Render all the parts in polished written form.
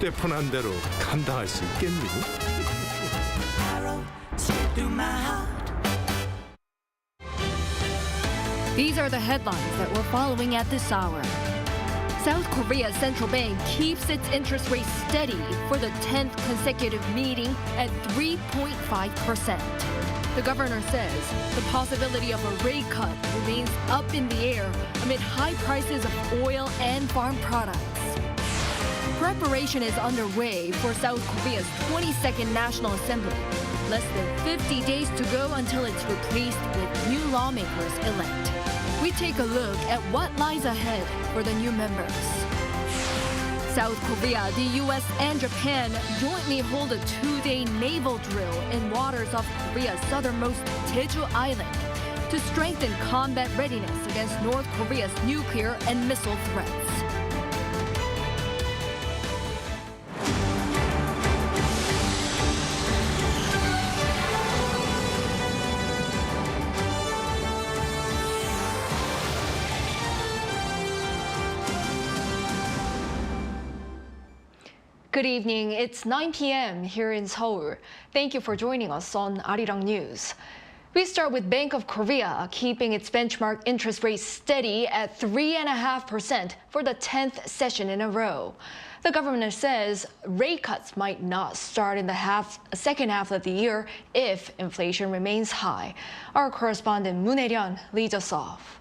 휴대폰한 대로 감당할 수 있겠니? These are the headlines that we're following at this hour. South Korea's central bank keeps its interest rate steady for the 10th consecutive meeting at 3.5%. The governor says the possibility of a rate cut remains up in the air amid high prices of oil and farm products. Preparation is underway for South Korea's 22nd National Assembly. Less than 50 days to go until it's replaced with new lawmakers elect. We take a look at what lies ahead for the new members. South Korea, the U.S., and Japan jointly hold a 2-day naval drill in waters off Korea's southernmost Jeju Island to strengthen combat readiness against North Korea's nuclear and missile threats. Good evening. It's 9 p.m. here in Seoul. Thank you for joining us on Arirang News. We start with Bank of Korea keeping its benchmark interest rate steady at 3.5% for the 10th session in a row. The governor says rate cuts might not start in the second half of the year if inflation remains high. Our correspondent Moon Hae-ryun leads us off.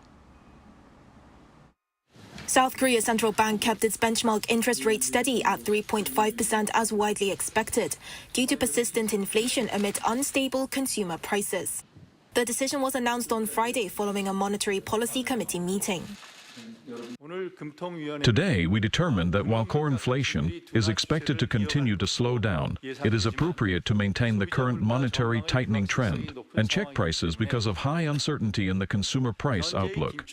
South Korea's central bank kept its benchmark interest rate steady at 3.5% as widely expected, due to persistent inflation amid unstable consumer prices. The decision was announced on Friday following a monetary policy committee meeting. Today, we determined that while core inflation is expected to continue to slow down, it is appropriate to maintain the current monetary tightening trend and check prices because of high uncertainty in the consumer price outlook.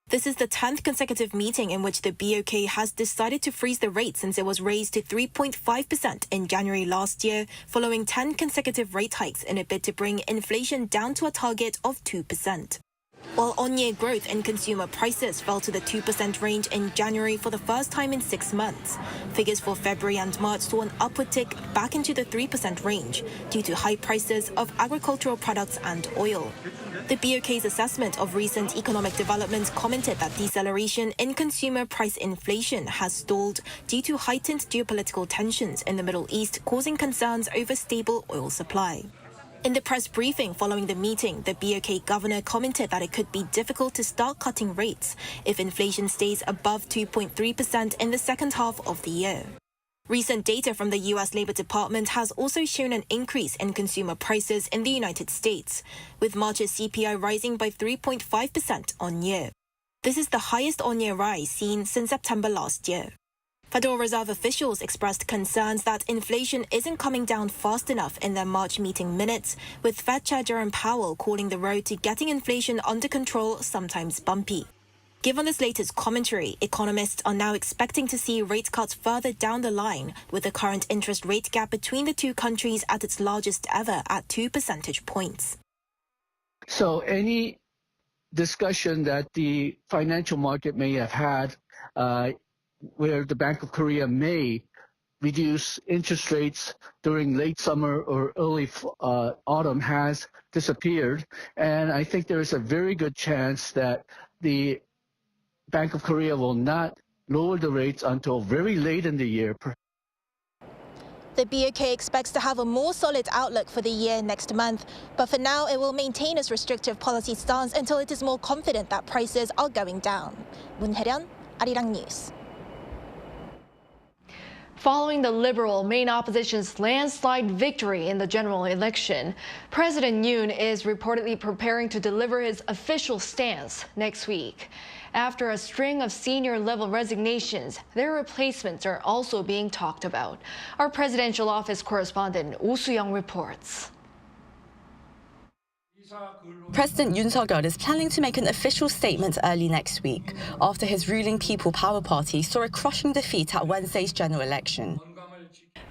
This is the 10th consecutive meeting in which the BOK has decided to freeze the rate since it was raised to 3.5% in January last year, following 10 consecutive rate hikes in a bid to bring inflation down to a target of 2%. While on-year growth in consumer prices fell to the 2% range in January for the first time in 6 months, figures for February and March saw an upward tick back into the 3% range due to high prices of agricultural products and oil. The BOK's assessment of recent economic developments commented that deceleration in consumer price inflation has stalled due to heightened geopolitical tensions in the Middle East, causing concerns over stable oil supply. In the press briefing following the meeting, the BOK governor commented that it could be difficult to start cutting rates if inflation stays above 2.3% in the second half of the year. Recent data from the U.S. Labor Department has also shown an increase in consumer prices in the United States, with March's CPI rising by 3.5% on-year. This is the highest on-year rise seen since September last year. Federal Reserve officials expressed concerns that inflation isn't coming down fast enough in their March meeting minutes, with Fed Chair Jerome Powell calling the road to getting inflation under control sometimes bumpy. Given this latest commentary, economists are now expecting to see rate cuts further down the line, with the current interest rate gap between the two countries at its largest ever at 2 percentage points. So any discussion that the financial market may have had where the Bank of Korea may reduce interest rates during late summer or early autumn has disappeared. And I think there is a very good chance that the Bank of Korea will not lower the rates until very late in the year. The BOK expects to have a more solid outlook for the year next month, but for now it will maintain its restrictive policy stance until it is more confident that prices are going down. Moon Hae-ryun, Arirang News. Following the Liberal main opposition's landslide victory in the general election, President Yoon is reportedly preparing to deliver his official stance next week. After a string of senior-level resignations, their replacements are also being talked about. Our presidential office correspondent Oh Soo-young reports. President Yoon Suk-yeol is planning to make an official statement early next week after his ruling People Power Party saw a crushing defeat at Wednesday's general election.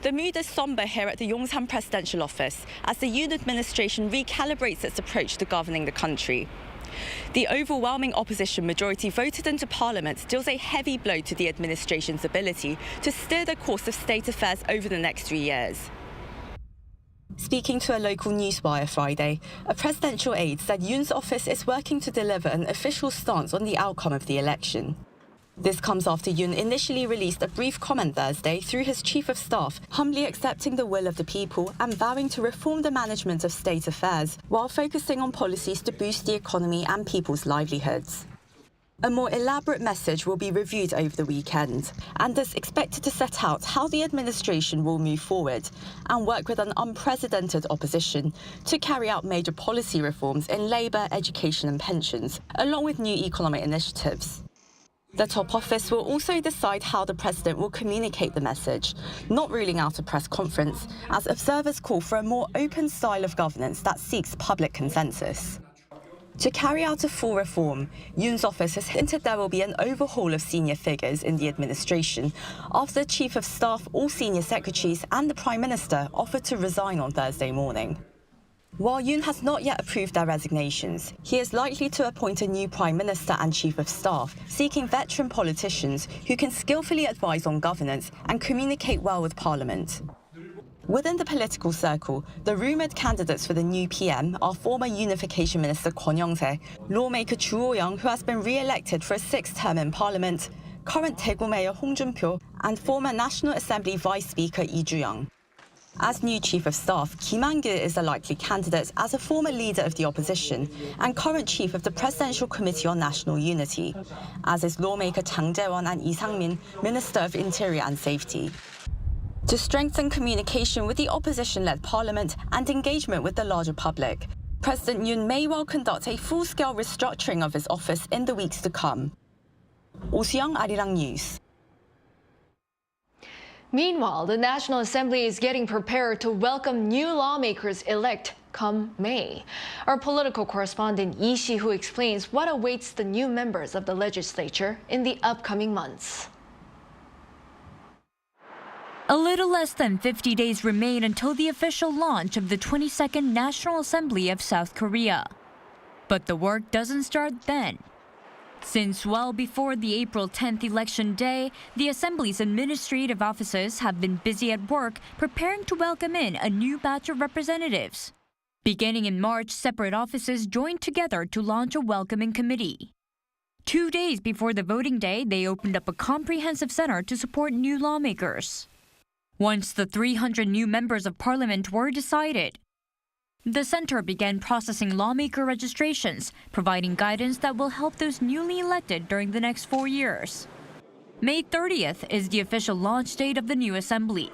The mood is somber here at the Yongsan presidential office as the Yoon administration recalibrates its approach to governing the country. The overwhelming opposition majority voted into Parliament deals a heavy blow to the administration's ability to steer the course of state affairs over the next 3 years. Speaking to a local newswire Friday, a presidential aide said Yoon's office is working to deliver an official stance on the outcome of the election. This comes after Yoon initially released a brief comment Thursday through his chief of staff, humbly accepting the will of the people and vowing to reform the management of state affairs while focusing on policies to boost the economy and people's livelihoods. A more elaborate message will be reviewed over the weekend and is expected to set out how the administration will move forward and work with an unprecedented opposition to carry out major policy reforms in labour, education and pensions, along with new economic initiatives. The top office will also decide how the president will communicate the message, not ruling out a press conference, as observers call for a more open style of governance that seeks public consensus. To carry out a full reform, Yoon's office has hinted there will be an overhaul of senior figures in the administration after the Chief of Staff, all senior secretaries and the Prime Minister offered to resign on Thursday morning. While Yoon has not yet approved their resignations, he is likely to appoint a new Prime Minister and Chief of Staff, seeking veteran politicians who can skillfully advise on governance and communicate well with Parliament. Within the political circle, the rumoured candidates for the new PM are former Unification Minister Kwon Young-se, lawmaker Chu Oh-young, who has been re-elected for a 6th term in Parliament, current Daegu Mayor Hong Jun-pyo, and former National Assembly Vice Speaker Lee Ju-young. As new Chief of Staff, Kim Han-gil is a likely candidate as a former leader of the opposition and current Chief of the Presidential Committee on National Unity, as is lawmaker Chang Jae-won and Lee Sang-min, Minister of Interior and Safety. To strengthen communication with the opposition-led parliament and engagement with the larger public, President Yoon may well conduct a full-scale restructuring of his office in the weeks to come. Oh Soo-young, Arirang News. Meanwhile, the National Assembly is getting prepared to welcome new lawmakers elect come May. Our political correspondent Lee Si-hoo explains what awaits the new members of the legislature in the upcoming months. A little less than 50 days remain until the official launch of the 22nd National Assembly of South Korea. But the work doesn't start then. Since well before the April 10th election day, the Assembly's administrative offices have been busy at work preparing to welcome in a new batch of representatives. Beginning in March, separate offices joined together to launch a welcoming committee. 2 days before the voting day, they opened up a comprehensive center to support new lawmakers. Once the 300 new members of parliament were decided, the center began processing lawmaker registrations, providing guidance that will help those newly elected during the next 4 years. May 30th is the official launch date of the new assembly.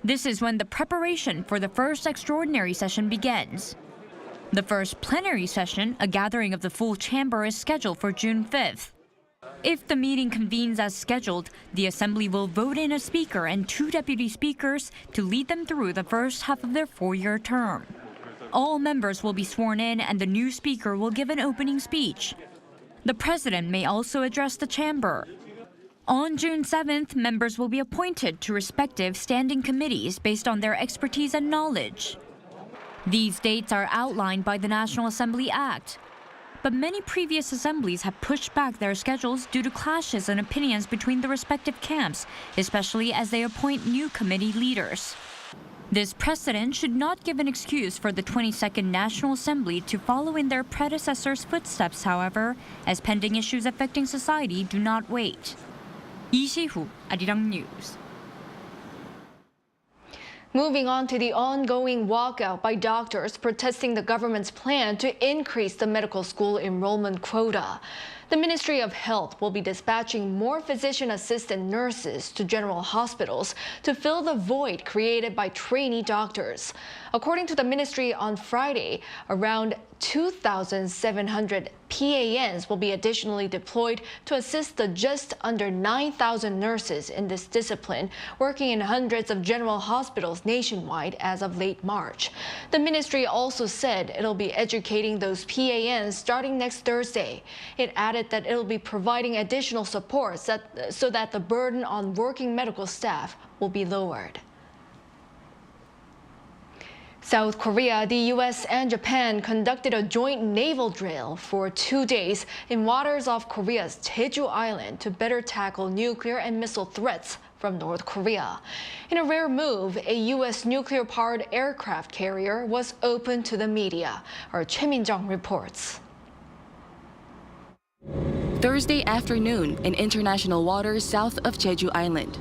This is when the preparation for the first extraordinary session begins. The first plenary session, a gathering of the full chamber, is scheduled for June 5th. If the meeting convenes as scheduled, the Assembly will vote in a speaker and 2 deputy speakers to lead them through the first half of their 4-year term. All members will be sworn in and the new speaker will give an opening speech. The president may also address the chamber. On June 7th, members will be appointed to respective standing committees based on their expertise and knowledge. These dates are outlined by the National Assembly Act. But many previous assemblies have pushed back their schedules due to clashes in opinions between the respective camps, especially as they appoint new committee leaders. This precedent should not give an excuse for the 22nd National Assembly to follow in their predecessors' footsteps, however, as pending issues affecting society do not wait. Lee Si-hoo, Arirang News. Moving on to the ongoing walkout by doctors protesting the government's plan to increase the medical school enrollment quota. The Ministry of Health will be dispatching more physician assistant nurses to general hospitals to fill the void created by trainee doctors. According to the ministry on Friday, around 2,700 PANs will be additionally deployed to assist the just under 9,000 nurses in this discipline, working in hundreds of general hospitals nationwide as of late March. The ministry also said it'll be educating those PANs starting next Thursday. It added that it'll be providing additional support so that the burden on working medical staff will be lowered. South Korea, the US, and Japan conducted a joint naval drill for 2 days in waters off Korea's Jeju Island to better tackle nuclear and missile threats from North Korea. In a rare move, a US nuclear-powered aircraft carrier was open to the media. Our Choi Min-jung reports. Thursday afternoon in international waters south of Jeju Island.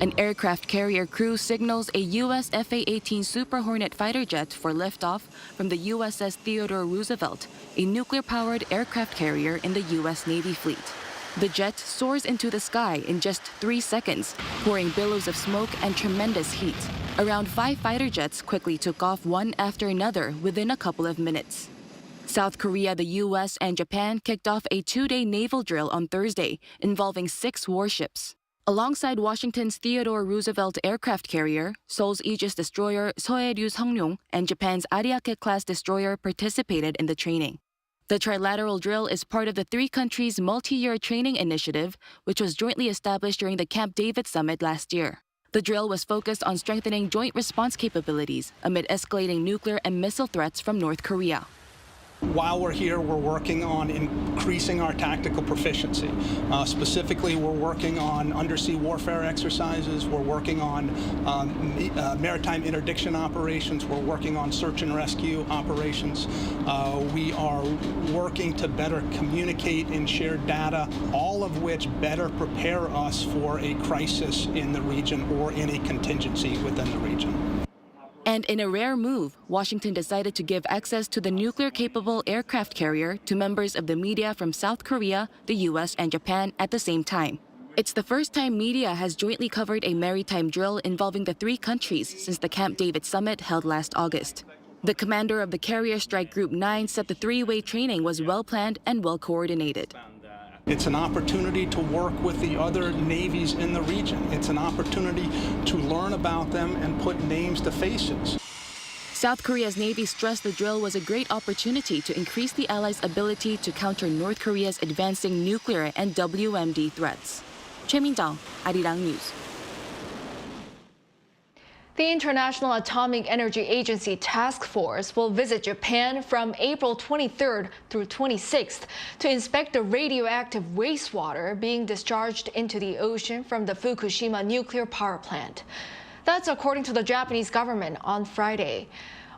An aircraft carrier crew signals a U.S. Fa-18 Super Hornet fighter jet for liftoff from the USS Theodore Roosevelt, a nuclear-powered aircraft carrier in the U.S. Navy fleet. The jet soars into the sky in just 3 seconds, pouring billows of smoke and tremendous heat. Around 5 fighter jets quickly took off one after another within a couple of minutes. South Korea, the U.S., and Japan kicked off a 2-day naval drill on Thursday involving 6 warships. Alongside Washington's Theodore Roosevelt aircraft carrier, Seoul's Aegis destroyer Sohae-ryu Seongnyeong, and Japan's Ariake-class destroyer participated in the training. The trilateral drill is part of the 3 countries' multi-year training initiative, which was jointly established during the Camp David Summit last year. The drill was focused on strengthening joint response capabilities amid escalating nuclear and missile threats from North Korea. While we're here, we're working on increasing our tactical proficiency. Specifically, we're working on undersea warfare exercises. We're working on maritime interdiction operations. We're working on search and rescue operations. We are working to better communicate and share data, all of which better prepare us for a crisis in the region or in a contingency within the region. And in a rare move, Washington decided to give access to the nuclear-capable aircraft carrier to members of the media from South Korea, the U.S., and Japan at the same time. It's the first time media has jointly covered a maritime drill involving the 3 countries since the Camp David Summit held last August. The commander of the Carrier Strike Group 9 said the 3-way training was well-planned and well-coordinated. It's an opportunity to work with the other navies in the region. It's an opportunity to learn about them and put names to faces. South Korea's Navy stressed the drill was a great opportunity to increase the Allies' ability to counter North Korea's advancing nuclear and WMD threats. Choi Min-jung, Arirang News. The International Atomic Energy Agency Task Force will visit Japan from April 23rd through 26th to inspect the radioactive wastewater being discharged into the ocean from the Fukushima nuclear power plant. That's according to the Japanese government on Friday.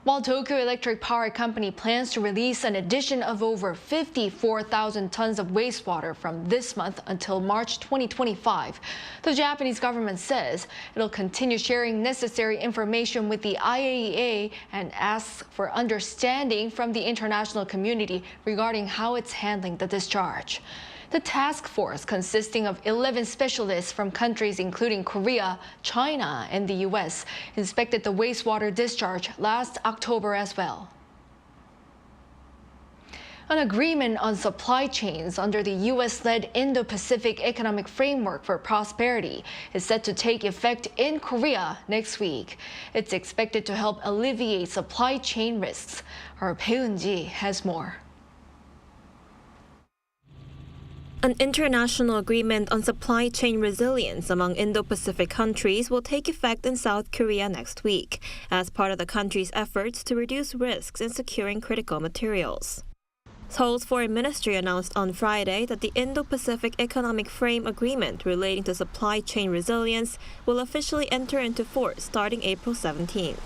While Tokyo Electric Power Company plans to release an addition of over 54,000 tons of wastewater from this month until March 2025, the Japanese government says it'll continue sharing necessary information with the IAEA and asks for understanding from the international community regarding how it's handling the discharge. The task force, consisting of 11 specialists from countries including Korea, China, and the U.S., inspected the wastewater discharge last October as well. An agreement on supply chains under the U.S.-led Indo-Pacific Economic Framework for Prosperity is set to take effect in Korea next week. It's expected to help alleviate supply chain risks. Our Bae Eun-ji has more. An international agreement on supply chain resilience among Indo-Pacific countries will take effect in South Korea next week as part of the country's efforts to reduce risks in securing critical materials. Seoul's foreign ministry announced on Friday that the Indo-Pacific Economic Frame Agreement relating to supply chain resilience will officially enter into force starting April 17th.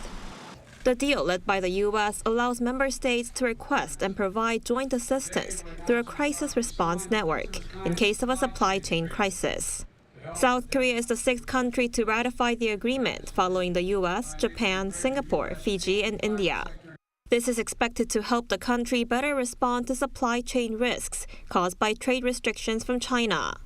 The deal, led by the U.S., allows member states to request and provide joint assistance through a crisis response network in case of a supply chain crisis. South Korea is the 6th country to ratify the agreement, following the U.S., Japan, Singapore, Fiji, and India. This is expected to help the country better respond to supply chain risks caused by trade restrictions from China.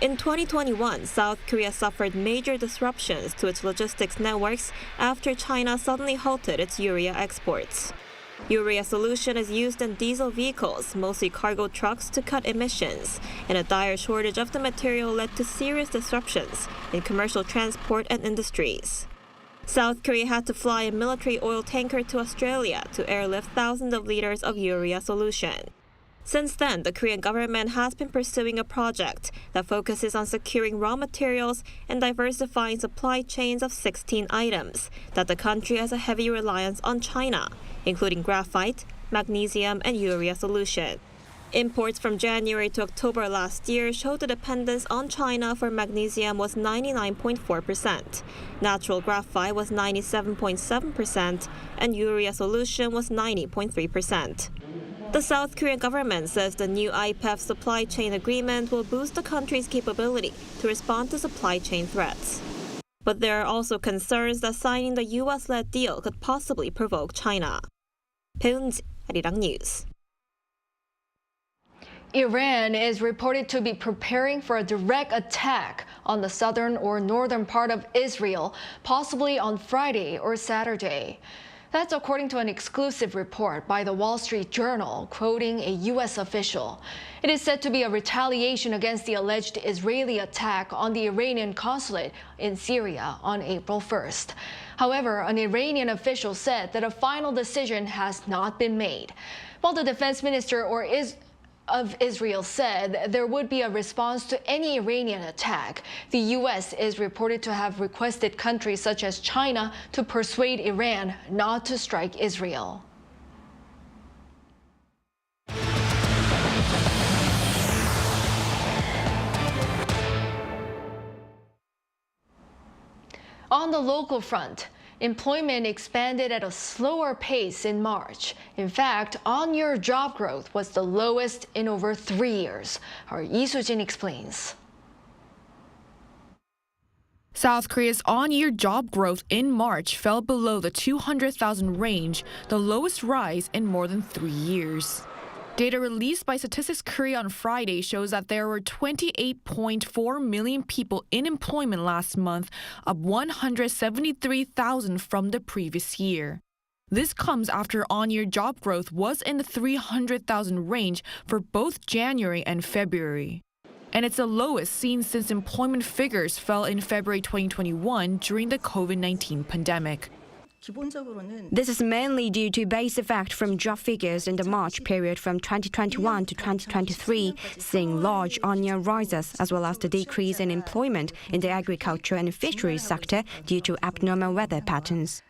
In 2021, South Korea suffered major disruptions to its logistics networks after China suddenly halted its urea exports. Urea solution is used in diesel vehicles, mostly cargo trucks, to cut emissions, and a dire shortage of the material led to serious disruptions in commercial transport and industries. South Korea had to fly a military oil tanker to Australia to airlift thousands of liters of urea solution. Since then, the Korean government has been pursuing a project that focuses on securing raw materials and diversifying supply chains of 16 items that the country has a heavy reliance on China, including graphite, magnesium, and urea solution. Imports from January to October last year showed the dependence on China for magnesium was 99.4%, natural graphite was 97.7%, and urea solution was 90.3%. The South Korean government says the new IPEF supply chain agreement will boost the country's capability to respond to supply chain threats. But there are also concerns that signing the U.S.-led deal could possibly provoke China. 배은지, Arirang News. Iran is reported to be preparing for a direct attack on the southern or northern part of Israel, possibly on Friday or Saturday. That's according to an exclusive report by the Wall Street Journal, quoting a U.S. official. It is said to be a retaliation against the alleged Israeli attack on the Iranian consulate in Syria on April 1st. However, an Iranian official said that a final decision has not been made. While the defense minister of Israel said there would be a response to any Iranian attack, the U.S. is reported to have requested countries such as China to persuade Iran not to strike Israel. On the local front, employment expanded at a slower pace in March. In fact, on-year job growth was the lowest in over 3 years. Our Lee Soo-jin explains. South Korea's on-year job growth in March fell below the 200,000 range, the lowest rise in more than 3 years. Data released by Statistics Korea on Friday shows that there were 28.4 million people in employment last month, up 173,000 from the previous year. This comes after on-year job growth was in the 300,000 range for both January and February. And it's the lowest seen since employment figures fell in February 2021 during the COVID-19 pandemic. This is mainly due to base effect from job figures in the March period from 2021 to 2023, seeing large on-year rises, as well as the decrease in employment in the agriculture and fisheries sector due to abnormal weather patterns.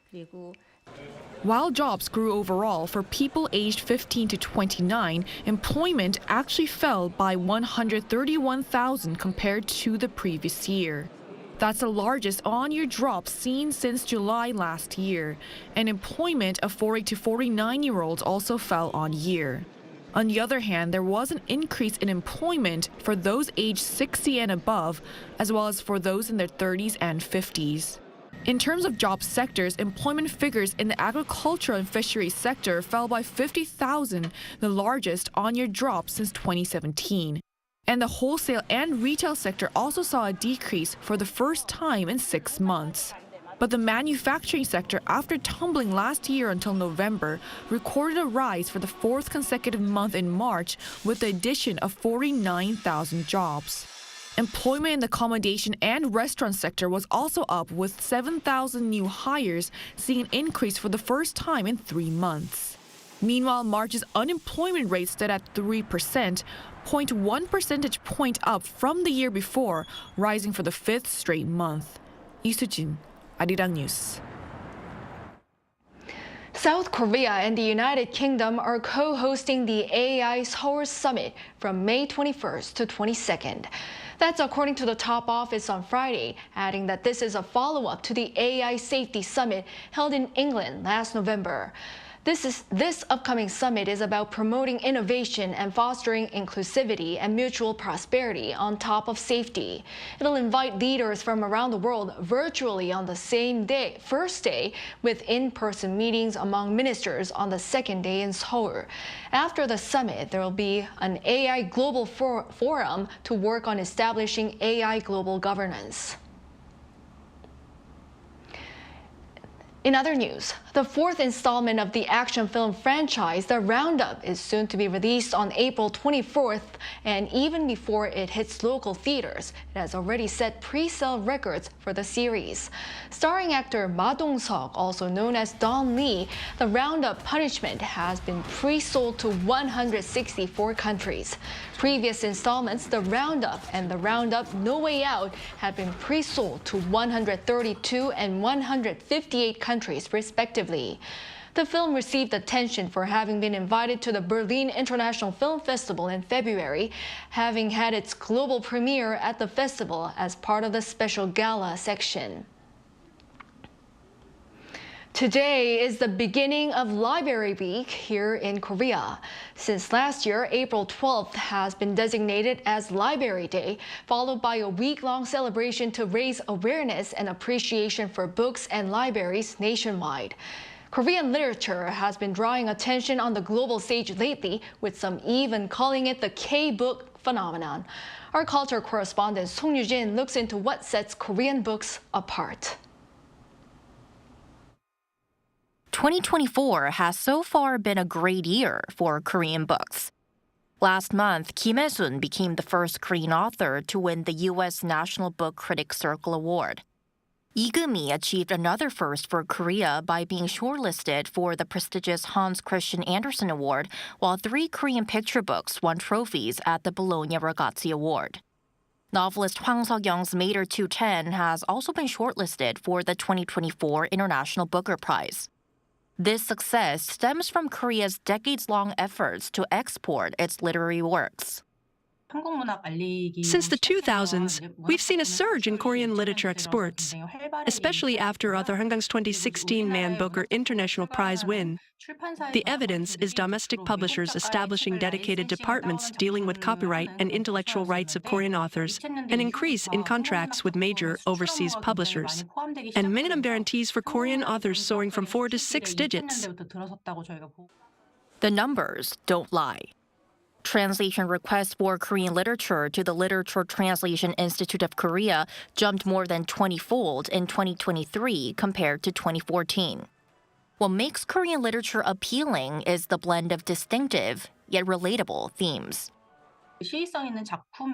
While jobs grew overall for people aged 15 to 29, employment actually fell by 131,000 compared to the previous year. That's the largest on-year drop seen since July last year, and employment of 40 to 49-year-olds also fell on year. On the other hand, there was an increase in employment for those aged 60 and above, as well as for those in their 30s and 50s. In terms of job sectors, employment figures in the agricultural and fisheries sector fell by 50,000, the largest on-year drop since 2017. And the wholesale and retail sector also saw a decrease for the first time in 6 months. But the manufacturing sector, after tumbling last year until November, recorded a rise for the 4th consecutive month in March with the addition of 49,000 jobs. Employment in the accommodation and restaurant sector was also up with 7,000 new hires, seeing an increase for the first time in 3 months. Meanwhile, March's unemployment rate stood at 3%, 0.1 percentage point up from the year before, rising for the 5th straight month. Lee Soo-jin, Arirang News. South Korea and the United Kingdom are co-hosting the AI Seoul Summit from May 21st to 22nd. That's according to the top office on Friday, adding that this is a follow-up to the AI Safety Summit held in England last November. This upcoming summit is about promoting innovation and fostering inclusivity and mutual prosperity on top of safety. It'll invite leaders from around the world virtually on the same day, first day, with in-person meetings among ministers on the second day in Seoul. After the summit, there will be an AI Global Forum to work on establishing AI global governance. In other news, the fourth installment of the action film franchise, The Roundup, is soon to be released on April 24th, and even before it hits local theaters, it has already set pre-sale records for the series. Starring actor Ma Dong-seok, also known as Don Lee, The Roundup Punishment has been pre-sold to 164 countries. Previous installments, The Roundup and The Roundup No Way Out, have been pre-sold to 132 and 158 countries, respectively. The film received attention for having been invited to the Berlin International Film Festival in February, having had its global premiere at the festival as part of the special gala section. Today is the beginning of Library Week here in Korea. Since last year, April 12th has been designated as Library Day, followed by a week-long celebration to raise awareness and appreciation for books and libraries nationwide. Korean literature has been drawing attention on the global stage lately, with some even calling it the K-book phenomenon. Our culture correspondent Song Yu-jin looks into what sets Korean books apart. 2024 has so far been a great year for Korean books. Last month, Kim Hae-sun became the first Korean author to win the U.S. National Book Critics Circle Award. Lee Gumi achieved another first for Korea by being shortlisted for the prestigious Hans Christian Andersen Award, while 3 Korean picture books won trophies at the Bologna Ragazzi Award. Novelist Hwang Seok-young's Mater 210 has also been shortlisted for the 2024 International Booker Prize. This success stems from Korea's decades-long efforts to export its literary works. Since the 2000s, we've seen a surge in Korean literature exports, especially after Arthur Hangang's 2016 Man Booker International Prize win. The evidence is domestic publishers establishing dedicated departments dealing with copyright and intellectual rights of Korean authors, an increase in contracts with major overseas publishers, and minimum guarantees for Korean authors soaring from 4 to 6 digits. The numbers don't lie. Translation requests for Korean literature to the Literature Translation Institute of Korea jumped more than 20-fold in 2023 compared to 2014. What makes Korean literature appealing is the blend of distinctive, yet relatable themes.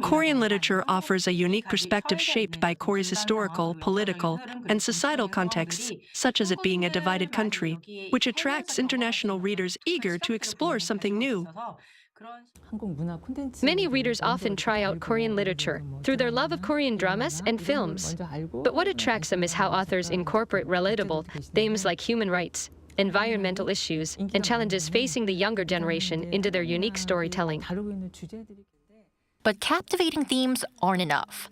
Korean literature offers a unique perspective shaped by Korea's historical, political, and societal contexts, such as it being a divided country, which attracts international readers eager to explore something new. Many readers often try out Korean literature through their love of Korean dramas and films. But what attracts them is how authors incorporate relatable themes like human rights, environmental issues, and challenges facing the younger generation into their unique storytelling. But captivating themes aren't enough.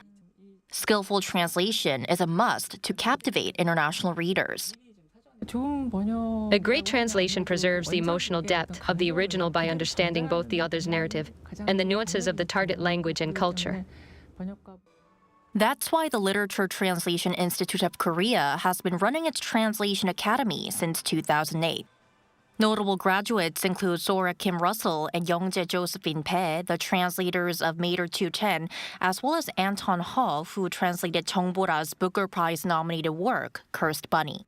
Skillful translation is a must to captivate international readers. A great translation preserves the emotional depth of the original by understanding both the author's narrative and the nuances of the target language and culture. That's why the Literature Translation Institute of Korea has been running its Translation Academy since 2008. Notable graduates include Sora Kim Russell and Youngjae Josephine Bae, the translators of Mater 210, as well as Anton Hall, who translated Chung Bora's Booker Prize-nominated work, Cursed Bunny.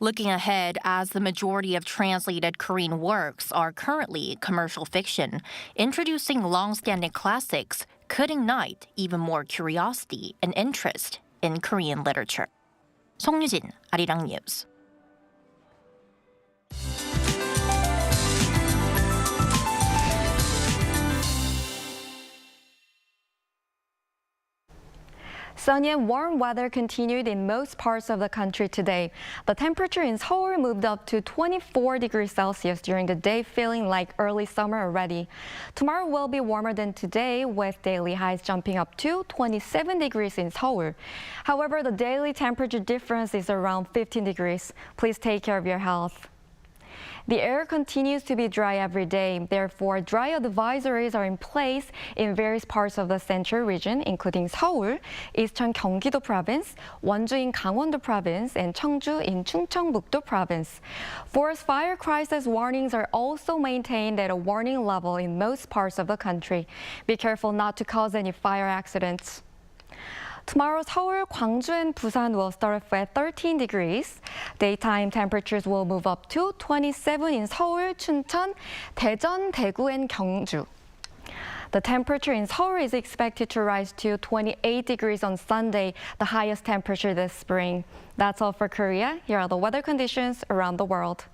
Looking ahead, as the majority of translated Korean works are currently commercial fiction, introducing long-standing classics could ignite even more curiosity and interest in Korean literature. Song Yu-jin, Arirang News. Sunny and warm weather continued in most parts of the country today. The temperature in Seoul moved up to 24 degrees Celsius during the day, feeling like early summer already. Tomorrow will be warmer than today, with daily highs jumping up to 27 degrees in Seoul. However, the daily temperature difference is around 15 degrees. Please take care of your health. The air continues to be dry every day. Therefore, dry advisories are in place in various parts of the central region, including Seoul, Eastern Gyeonggi-do Province, Wonju in Gangwon-do Province, and Cheongju in Chungcheongbuk-do Province. Forest fire crisis warnings are also maintained at a warning level in most parts of the country. Be careful not to cause any fire accidents. Tomorrow, Seoul, Gwangju, and Busan will start off at 13 degrees. Daytime temperatures will move up to 27 in Seoul, Chuncheon, Daejeon, Daegu, and Gyeongju. The temperature in Seoul is expected to rise to 28 degrees on Sunday, the highest temperature this spring. That's all for Korea. Here are the weather conditions around the world.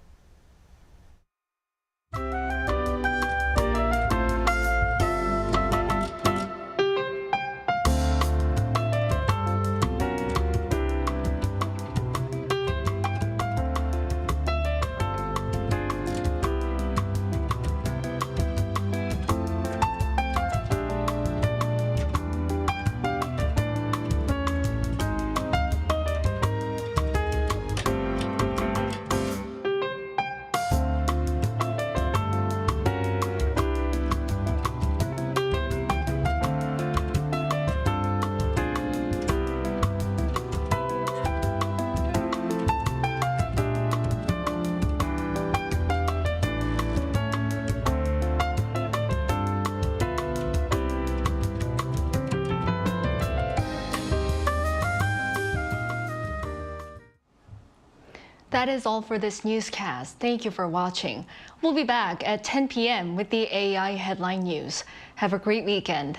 That is all for this newscast. Thank you for watching. We'll be back at 10 p.m. with the AI headline news. Have a great weekend.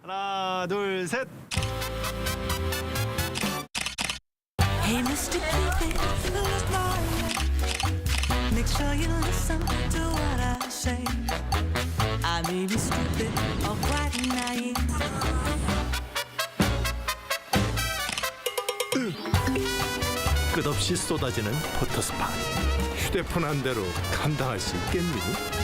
하나, 둘, 셋. Hey, Mr. Cupid, look my way. Make sure you listen to what I say. I may be stupid or quite naive. 끝없이 쏟아지는 포토 스팟. 휴대폰 한 대로 감당할 수 있겠니?